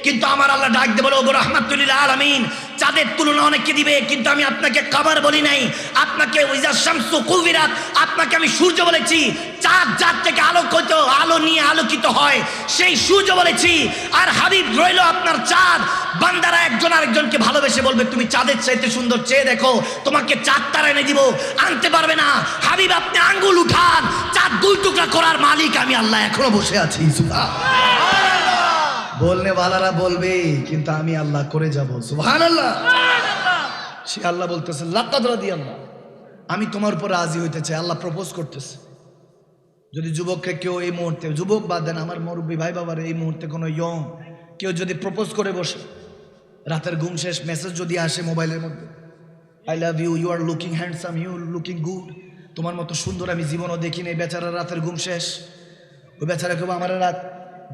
কিন্তু আমার আল্লাহ ডাক দিয়ে বলে, ওগো রাহমাতুল লিল আলামিন, চাঁদের তুলনা অনেককে দিবে, কিন্তু আমি আপনাকে কামার বলি নাই, আপনাকে ওইজা শামসু কুবিরাত, আপনাকে আমি সূর্য বলেছি। চাঁদ যার থেকে আলো নিয়ে আলোকিত হয় সেই সূর্য বলেছি। আর হাবিব রইল আপনার চাঁদ। বান্দারা একজন আরেকজনকে ভালোবেসে বলবে, তুমি চাঁদের চাইতে সুন্দর, চেয়ে দেখো, তোমাকে চাঁদ তারা এনে দিব, আনতে পারবে না। হাবিব আপনি আঙ্গুল উঠান, চাঁদ দুই টুকরা করার মালিক আমি আল্লাহ এখনো বসে আছি। বলনে ওয়ালারা বলবে, কিন্তু আমি আল্লাহ করে যাব। সুবহানাল্লাহ। সে আল্লাহ বলতেছে, লাকাদ রাদিয়াল্লাহ, আমি তোমার উপর রাজি হইতে চাই। আল্লাহ প্রপোজ করতেছে। যদি যুবককে কেউ এই মুহূর্তে, যুবক বাদ দেন, আমার মুরব্বী ভাই বাবার এই মুহূর্তে কোনো ইয়ং কেউ যদি প্রপোজ করে বসে, রাতের ঘুম শেষ, মেসেজ যদি আসে মোবাইলের মধ্যে, I love you, you are looking handsome, you looking good, তোমার মতো সুন্দর আমি জীবনও দেখিনি। বেচারা রাতের ঘুম শেষ, ওই বেচারা কেউ আমার রাত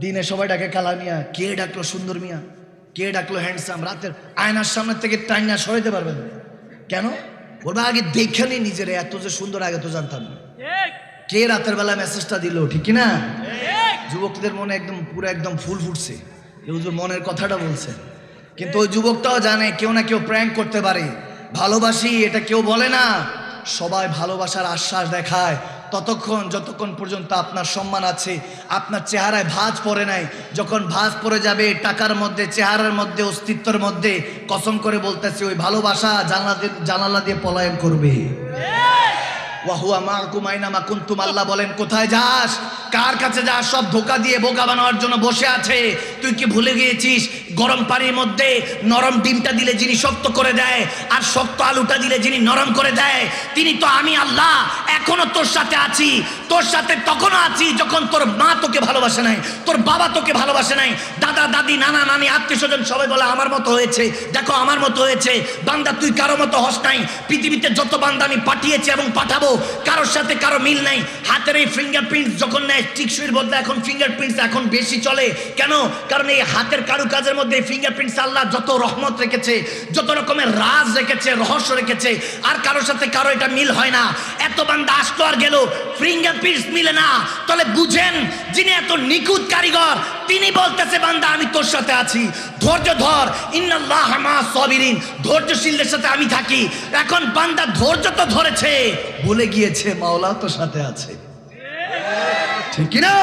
দিনে সবাই ডাকে কালা মিয়া, কে ডাকলো সুন্দর মিয়া, কে ডাকলো হ্যান্ডসাম, রাতের আয়নার সামনে থেকে টাইনা সরাইতে পারবেন না। কেন? বলবে আগে দেখে নি নিজের, এত যে সুন্দর আগে তো জানতাম না। কে রাতের বেলা মেসেজটা দিল, ঠিক কিনা? যুবকদের মনে একদম পুরো একদম ফুল ফুটছে, হুজুর মনের কথাটা বলছে। কিন্তু ওই যুবকটাও জানে কেউ না কেউ প্র্যাঙ্ক করতে পারে। ভালোবাসি এটা কেউ বলে না, সবাই ভালোবাসার আশ্বাস দেখায় ততক্ষণ যতক্ষণ পর্যন্ত আপনার সম্মান আছে, আপনার চেহারায় ভাঁজ পড়ে নাই। যখন ভাঁজ পড়ে যাবে টাকার মধ্যে, চেহারার মধ্যে, অস্তিত্বের মধ্যে, কসম করে বলতেছি ওই ভালোবাসা জানালা দিয়ে পলায়ন করবে। ওয়াহুয়া মাকুম আইনামা কুনতুম, আল্লাহ বলেন কোথায় যাস, কার কাছে যাস, সব ধোকা দিয়ে বোকা বানানোর জন্য বসে আছে। তুই কি ভুলে গিয়েছিস গরম পানির মধ্যে নরম ডিমটা দিলে যিনি শক্ত করে দেয়, আর শক্ত আলুটা দিলে যিনি নরম করে দেয়, তিনি তো আমি আল্লাহ। এখনো তোর সাথে আছি, তোর সাথে তখনও আছি যখন তোর মা তোকে ভালোবাসে নাই, তোর বাবা তোকে ভালোবাসে নাই, দাদা দাদি নানা নানি আত্মীয় স্বজন সবাই বলে আমার মতো হয়েছে, দেখো আমার মতো হয়েছে। বান্দা তুই কারো মতো হস নাই। পৃথিবীতে যত বান্দা আমি পাঠিয়েছি এবং পাঠাবো, কারোর সাথে কারো মিল নাই। হাতের এই ফিঙ্গারপ্রিন্টস যখন নেয়, টিকসইয়ের বদলে এখন ফিঙ্গারপ্রিন্টস এখন বেশি চলে। কেন? কারণ এই হাতের কারুকাজের মধ্যে ফিঙ্গারপ্রিন্টস আল্লাহ যত রহমত রেখেছে, যত রকমের রাজ রেখেছে, রহস্য রেখেছে, আর কারোর সাথে কারো এটা মিল হয় না। এত বান্দা আসলো আর গেল, ফিঙ্গারপ্রিন্টস মিলে না। তাহলে বুঝেন যিনি এত নিখুঁত কারিগর, তিনি বলতেছে বান্দা আমি তোর সাথে আছি, ধৈর্য ধর, ইন্নাল্লাহা মা'আস সাবিরিন, ধৈর্যশীলদের সাথে আমি থাকি। এখন বান্দা ধৈর্য তো ধরেছে, ভুলে গিয়েছে মাওলা তো সাথে আছে, ঠিক কি না?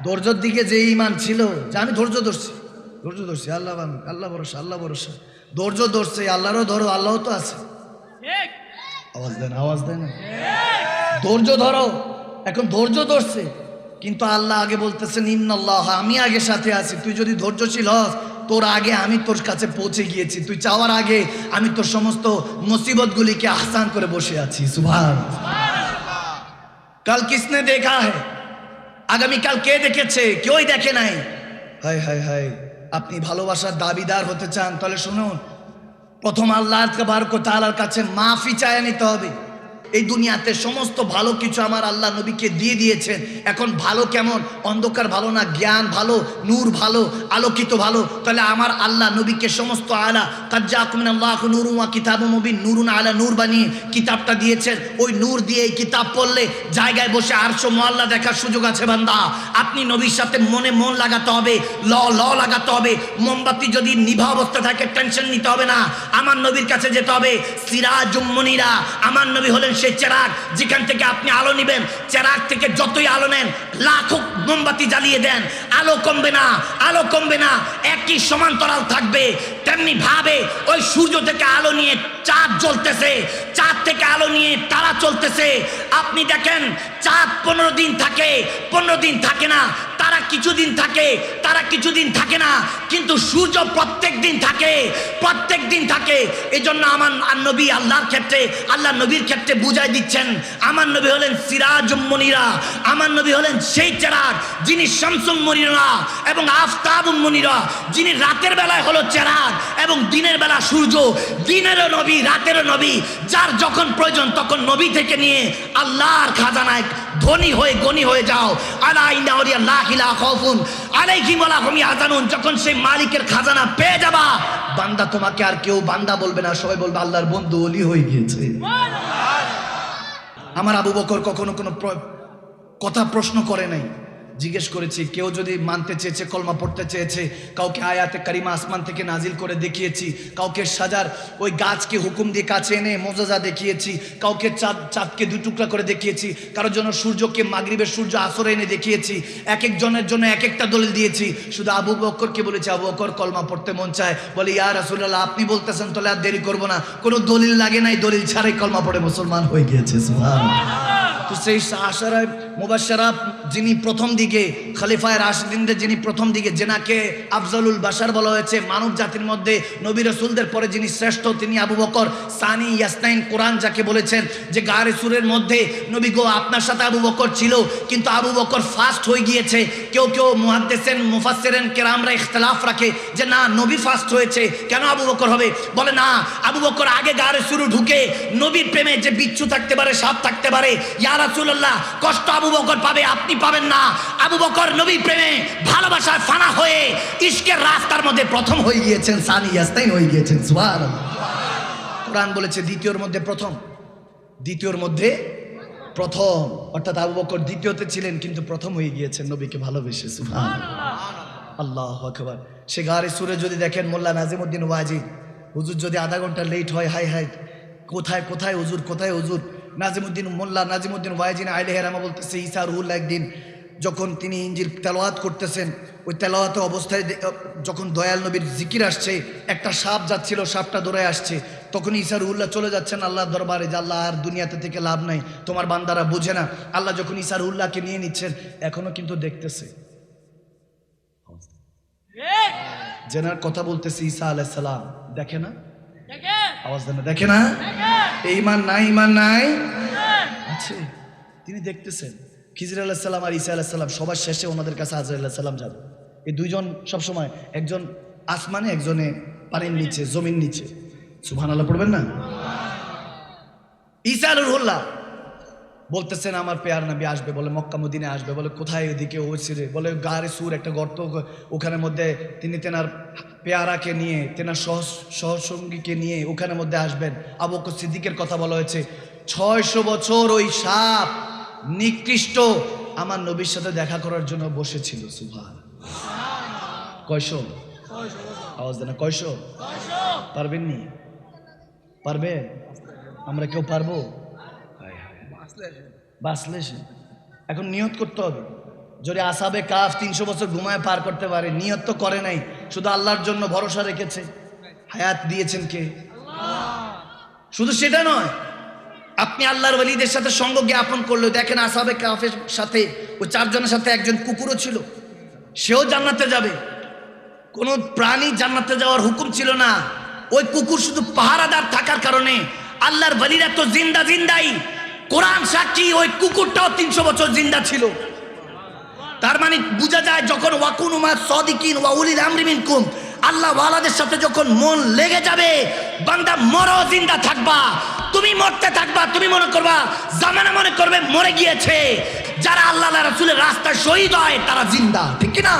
ধৈর্যের দিকে যে ঈমান ছিল, যে আমি ধৈর্য ধরছি, আল্লাহ ভরসা, ধৈর্য ধরছে, আল্লাহরও ধরো, আল্লাহ তো আছে। আওয়াজ দেয় না? ধৈর্য ধরো। এখন ধৈর্য ধরছে, কিন্তু আল্লাহ আগে বলতেছেন ইন্নাল্লাহ, আমি আগে সাথে আছি। তুই যদি ধৈর্যশীল হস, তোর আগে আমি তোর কাছে পৌঁছে গিয়েছি। তুই চাওয়ার আগে আমি তোর সমস্ত মুসিবতগুলিকে আহসান করে বসে আছি। সুবহানাল্লাহ। কাল কিসনে দেখা হ্যায়, আগামীকাল কে দেখেছে? কেউই দেখে নাই। হায় হায় হায়, আপনি ভালোবাসার দাবিদার হতে চান, তাহলে শুনুন, প্রথম আল্লাহ তাবারক ওয়া তাআলার কাছে মাফি চায় নিতে হবে। এই দুনিয়াতে সমস্ত ভালো কিছু আমার আল্লাহ নবীকে দিয়ে দিয়েছেন। এখন ভালো কেমন? অন্ধকার ভালো না, জ্ঞান ভালো, নূর ভালো, আলোকিত ভালো। তাহলে আমার আল্লাহ নবীকে সমস্ত আলা কাদ জাআকুম মিনাল্লাহি নূরুন ওয়া কিতাবুম মুবিন, নূরুন আলা নূর বানিয়ে কিতাবটা দিয়েছেন। ওই নূর দিয়ে এই কিতাব পড়লে জায়গায় বসে আরশ মুআল্লা দেখার সুযোগ আছে। বান্দা আপনি নবীর সাথে মনে মন লাগাতে হবে, ল লাগাতে হবে। মোমবাতি যদি নিভা অবস্থা থাকে টেনশন নিতে হবে না, আমার নবীর কাছে যেতে হবে। সিরাজুম মুনিরা, আমার নবী হলেন সেই চেরাগ, যেখান থেকে আপনি আলো নেবেন। চেরাগ থেকে যতই আলো নেন, লাখো মোমবাতি জ্বালিয়ে দেন, আলো কমবে না, একই সমান্তরাল থাকবে। তেমনি ভাবে ওই সূর্য থেকে আলো নিয়ে চাঁদ জ্বলতেছে, চাঁদ থেকে আলো নিয়ে তারা চলতেছে। আপনি দেখেন চাঁদ 15 দিন থাকে, 15 দিন থাকে না, তারা কিছুদিন থাকে, তারা কিছুদিন থাকে না, কিন্তু সূর্য প্রত্যেক দিন থাকে। এই জন্য আমার নবী আল্লাহর ক্ষেত্রে, আল্লাহ নবীর ক্ষেত্রে বুঝাই দিচ্ছেন, আমার নবী হলেন সিরাজুম মুনিরা, আমার নবী হলেন সেই চেরাগ যিনি শামসুম মুনিরা এবং আফতাবুম মুনিরা, যিনি রাতের বেলায় হলো চেরাগ এবং দিনের বেলা সূর্য। দিনেরও নবী, রাতেরও নবী, যার যখন প্রয়োজন তখন নবী থেকে নিয়ে আল্লাহর খাজানায় ধনী হয়ে গনি হয়ে যাও। আলা ইন্না আউলিয়াল্লাহি লা খাউফুন আলাইহিম ওয়া লা হুম ইয়াহজানুন। যখন সেই মালিকের খাজানা পেয়ে যাবা, বান্দা তোমাকে আর কেউ বান্দা বলবে না, সবাই বলবে আল্লাহর বন্ধু, ওলি হয়ে গিয়েছে। আমার আবু বকর কখনো কোনো কথা প্রশ্ন করে নাই, জিজ্ঞেস করেছি, কেউ যদি মানতে চেয়েছে, কলমা পড়তে চেয়েছে, কাউকে আয়াতে কারিমা আসমান থেকে নাজিল করে দেখিয়েছি, কাউকে সাজার ওই গাছকে হুকুম দিয়ে কাছে এনে মোজাজা দেখিয়েছি, কাউকে চাঁদকে 2 টুকরা করে দেখিয়েছি, কারোর জন্য সূর্যকে মাগরিবের সূর্য আসরে এনে দেখিয়েছি, এক একজনের জন্য এক একটা দলিল দিয়েছি। শুধু আবু বকরকে বলেছি, আবু বকর কলমা পড়তে মন চায়, বলে ইয়া রাসূলুল্লাহ আপনি বলতেছেন তাহলে আর দেরি করবো না, কোনো দলিল লাগে নাই, দলিল ছাড়াই কলমা পড়ে মুসলমান হয়ে গিয়েছে। সুবহানাল্লাহ। তো সেই আশারায় মুবাশশারা যিনি প্রথম দিকে খলিফায়ে রাশিদিনদের যিনি প্রথম দিকে যেনাকে আফজালুল বাশার বলা হয়েছে, মানব জাতির মধ্যে নবী রাসূলদের পরে যিনি শ্রেষ্ঠ, তিনি আবু বকর সানি ইয়াসনাইন। কোরআন যাকে বলেছেন যে গারে সুরের মধ্যে নবী গো আপনার সাথে আবু বকর ছিল, কিন্তু আবু বকর ফাস্ট হয়ে গিয়েছে। কেউ কেউ মুহাদ্দিসিন মুফাসসিরিন কেরামরা ইখতিলাফ রাখে যে না নবী ফাস্ট হয়েছে, কেন আবু বকর হবে? বলে না, আবু বকর আগে গারে সুরে ঢুকে নবীর প্রেমে যে বিচ্ছু থাকতে পারে, সাপ থাকতে পারে, ইয়া রাসূলুল্লাহ কষ্ট আবু বকর পাবে, আপনি পাবেন না। আবু বকর নবীর প্রেমে ভালোবাসায় ফানা হয়ে ইশকের রাস্তার মধ্যে প্রথম হয়ে গিয়েছেন, সানি ইয়াসনাইন হয়ে গিয়েছেন। সুবহানাল্লাহ। কোরআন বলেছে দ্বিতীয়র মধ্যে প্রথম, দ্বিতীয়র মধ্যে প্রথম, অর্থাৎ আবু বকর দ্বিতীয়তে ছিলেন কিন্তু প্রথম হয়ে গিয়েছেন নবীকে ভালোবেসে। সুবহানাল্লাহ, আল্লাহু আকবার। সে গারে সুরে যদি দেখেন মোল্লা নাজিমউদ্দিন ওয়াজিদ হুজুর যদি আধা ঘন্টা লেট হয়, হাই হাই কোথায় কোথায় হুজুর, কোথায় হুজুর? মোল্লা নাজিমউদ্দিন ওয়াজিদ আলাইহি রাহমা বলতেছে, ঈসা রুহুল্লাহ একদিন যখন তিনি ইনজিল তেলাওয়াত করতেছেন, ওই তেলাওয়াত অবস্থায় যখন দয়াল নবীর জিকির আসছে, একটা সাপ যাচ্ছিল, সাপটা দৌড়ায় আসছে, তখন ঈসা রুহুল্লাহ চলে যাচ্ছেন আল্লাহর দরবারে যে আল্লাহ আর দুনিয়াতে থেকে লাভ নাই, তোমার বান্দারা বুঝে না। আল্লাহ যখন ঈসা রুহুল্লাহকে নিয়ে নিচ্ছেন, এখনো কিন্তু দেখতেছে, জেনার কথা বলতেছে ঈসা আলাইহিস সালাম, দেখে না? আওয়াজ দেন, দেখে না? এই ঈমান নাই, ঈমান নাই আছে, তিনি দেখতেছেন। খিজির আলাইহিস সালাম আর ঈসা আলাইহিস সালাম সবার শেষে ওনাদের কাছে আজরাইল আলাইহিস সালাম যাবে। এই দুইজন সবসময়, একজন আসমানে, একজনে পানির নিচে, জমির নিচে। সুবহানাল্লাহ পড়বেন না? ঈসা রুহুল্লাহ বলতেছেন আমার পেয়ার নবী আসবে, বলে মক্কা মদিনে আসবে, বলে কোথায়? এদিকে ওসিরে, বলে গারে সুর একটা গর্ত, ওখানের মধ্যে তিনি তেনার পেয়ারাকে নিয়ে, তেনার সহসঙ্গীকে নিয়ে ওখানের মধ্যে আসবেন। আবু বকর সিদ্দিকের কথা বলা হয়েছে, 600 বছর ওই সাপ নিকৃষ্ট আমার নবীর সাথে দেখা করার জন্য বসেছিল। সুবহান, কয়শো? আওয়াজ দেন, কয়শো? পারবেননি? পারবে? আমরা কেউ পারবো? বাঁচলে এখন নিয়ত করতে হবে। যদি আসহাবে কাফ 300 বছর ঘুমায় পার করতে পারে, নিয়ত তো করে নাই, শুধু আল্লাহর জন্য ভরসা রেখেছে। হায়াত দিয়েছেন কে? শুধু সেটা নয়, আপনি আল্লাহর ওয়ালিদের সাথে সঙ্গ জ্ঞাপন করলে দেখেন আসহাবে কাফের সাথে ওই 4 জনের সাথে একজন কুকুরও ছিল, সেও জান্নাতে যাবে। কোন প্রাণী জান্নাতে যাওয়ার হুকুম ছিল না, ওই কুকুর শুধু পাহারাদার থাকার কারণে। আল্লাহর ওয়ালিরা তো জিন্দাই, কোরআন সাক্ষী, ওই কুকুরটাও 300 বছর জিন্দা ছিল। তার মানে বোঝা যায় যখন ওয়াকুনু মা সাদিকিন ওয়া উলিল আমরি মিনকুম, আল্লাহ ওয়ালাদের সাথে যখন মন লেগে যাবে, বান্দা মরো জিন্দা থাকবা, তুমি মরতে থাকবা, তুমি মনে করবা, জামানা মনে করবে মরে গিয়েছে। যারা আল্লাহ রাসূলের রাস্তায় শহীদ হয় তারা জিন্দা, ঠিক কি না?